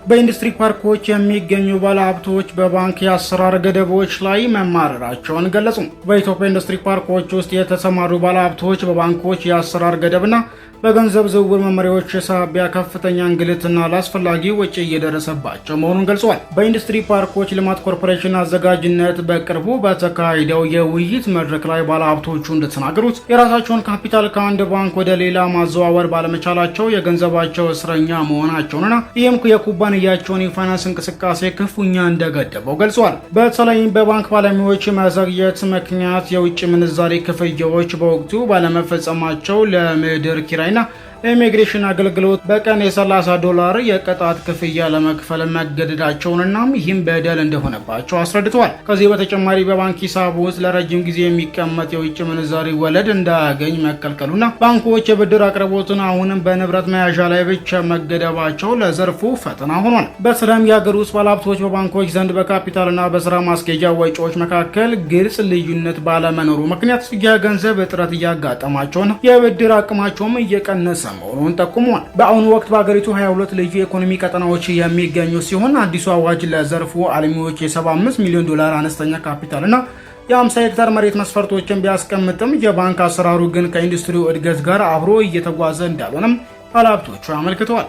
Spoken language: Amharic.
በኢንዱስትሪ ፓርኮች የሚገኙ ባለሀብቶች በባንክ የአሰራር ገደቦች ላይ መማረራቸውን ገለጹ። በኢትዮጵያ ኢንዱስትሪ ፓርኮች ውስጥ የተሰማሩ ባለሀብቶች በባንኮች የአሰራር ገደብና በገንዘብ ዝውውር መመሪያዎች ሳቢያ ከፍተኛ እንግልትና አላስፈላጊ ወጪ እየደረሰባቸው መሆኑን ገልጸዋል። በኢንዱስትሪ ፓርኮች ልማት ኮርፖሬሽን አዘጋጅነት በቅርቡ በተካሄደው የውይይት መድረክ ላይ ባለሀብቶቹ እንደተናገሩት የራሳቸውን ካፒታል ከአንድ ባንክ ወደ ሌላ ማዘዋወር ባለመቻላቸው የገንዘባቸው እስረኛ መሆናቸውንና ይህም የኩባንያቸውን የፋይናንስ እንቅስቃሴ ክፉኛ እንደገደበው ገልጸዋል። በተለይም በባንክ ባለሙያዎች መዘግየት ምክንያት የውጭ ምንዛሬ ክፍያዎች በወቅቱ ባለመፈጸማቸው ለምድር ኪራይና ለኢሚግሬሽን አገልግሎት በቀን $30 የቅጣት ክፍያ ለመክፈል መገደዳቸውንና ይህም በደል እንደሆነባቸው አስረድተዋል። ከዚህ በተጨማሪ በባንክ ሂሳብ ውስጥ ለረጅም ጊዜ የሚቀመጥ የውጭ ምንዛሪ ወለድ እንዳያገኝ መከልከሉና ባንኮች የብድር አቅርቦትን አሁንም በንብረት መያዣ ላይ ብቻ መገደባቸው ለዘርፉ ፈተና ሆኗል። በተለይም የሀገር ውስጥ ባለሀብቶች በባንኮች ዘንድ በካፒታልና በስራ ማስኬጃ ወጪዎች መካከል ግልጽ ልዩነት ባለመኖሩ ምክንያት የገንዘብ እጥረት እያጋጠማቸው ነው። የብድር አቅማቸውም እየቀነሰ መሆኑን ጠቁሟል። በአሁኑ ወቅት በአገሪቱ 22 ልዩ የኢኮኖሚ ቀጠናዎች የሚገኙ ሲሆን አዲሱ አዋጅ ለዘርፉ አልሚዎች $75 ሚሊዮን አነስተኛ ካፒታልና የ50 ሄክታር መሬት መስፈርቶችን ቢያስቀምጥም የባንክ አሰራሩ ግን ከኢንዱስትሪው እድገት ጋር አብሮ እየተጓዘ እንዳልሆነም ባለሀብቶቹ አመልክተዋል።